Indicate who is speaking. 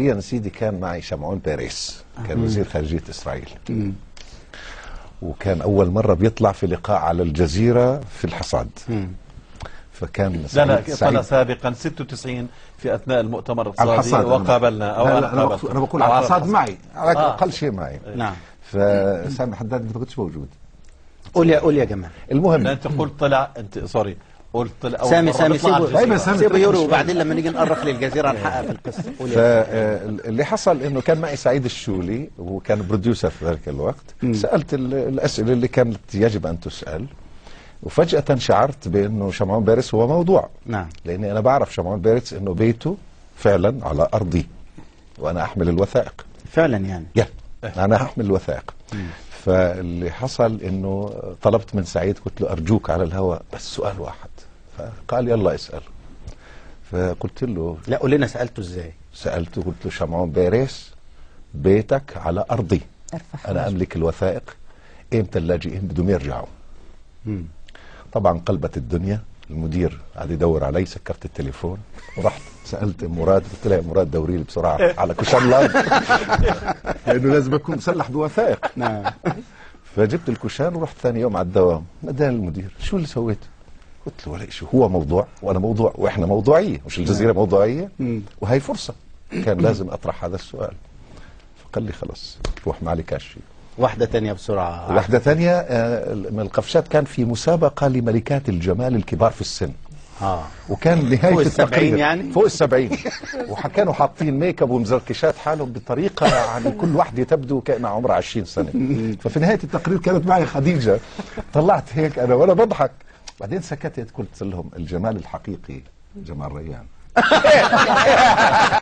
Speaker 1: يا سيدي كان معي شمعون بيريس، كان وزير خارجية إسرائيل. وكان أول مرة بيطلع في لقاء على الجزيرة في الحصاد. فكان
Speaker 2: لا طلع سابقا 96 في أثناء المؤتمر الاقتصادي وقابلنا. أو
Speaker 1: أنا بقول على الحصاد معي، على أقل شيء معي.
Speaker 3: نعم.
Speaker 1: فسامي حداد أنت ما كنتش موجود.
Speaker 3: قول يا جمال.
Speaker 1: المهم
Speaker 2: أنت قلت طلع، أنت سوري قلت طلع
Speaker 3: سامي سيبه يوري،
Speaker 1: سامي
Speaker 3: وبعدين لما نيجي نقرخ للجزيرة نحقق في القصة.
Speaker 1: فاللي حصل انه كان معي سعيد الشولي وكان بروديوسر في ذلك الوقت. سألت الأسئلة اللي كانت يجب أن تسأل، وفجأة شعرت بأنه شمعون بيرس هو موضوع.
Speaker 3: نعم.
Speaker 1: لأني أنا بعرف شمعون بيرس أنه بيته فعلا على أرضي وأنا أحمل الوثائق.
Speaker 3: فعلا يعني.
Speaker 1: أنا أحمل الوثائق. فاللي حصل أنه طلبت من سعيد، قلت له أرجوك على الهواء بس سؤال واحد. فقال يلا اسأل. فقلت له
Speaker 3: لا قول لنا سألته ازاي.
Speaker 1: سألته قلت له شمعون بيرس بيتك على أرضي، أنا أملك الوثائق، إمتى اللاجئين بدهم يرجعوا؟ طبعا قلبت الدنيا. المدير قعد يدور علي، سكرت التليفون ورحت سألت مراد، قلت لها يا مراد دوري لي بسرعة على كوشان لاند لأنه لازم أكون مسلح بوثائق.
Speaker 3: نعم.
Speaker 1: فجبت الكوشان ورحت ثاني يوم على الدوام. ناداني المدير، شو اللي سويت؟ قلت له ولا شيء، هو موضوع وانا موضوع واحنا موضوعيه، مش الجزيره موضوعيه، وهي فرصه كان لازم اطرح هذا السؤال. فقال لي خلص روح ما عليك شيء.
Speaker 3: واحدة تانية بسرعة.
Speaker 1: واحدة تانية من القفشات، كان في مسابقة لملكات الجمال الكبار في السن. وكان نهاية
Speaker 3: فوق
Speaker 1: التقرير
Speaker 3: يعني؟
Speaker 1: فوق 70 وكانوا حاطين ميك اب ومزركشات حالهم بطريقة يعني كل واحدة تبدو كأنها عمرها 20 سنة. ففي نهاية التقرير كانت معي خديجة، طلعت هيك أنا وأنا بضحك، بعدين سكتت قلت لهم الجمال الحقيقي جمال ريان.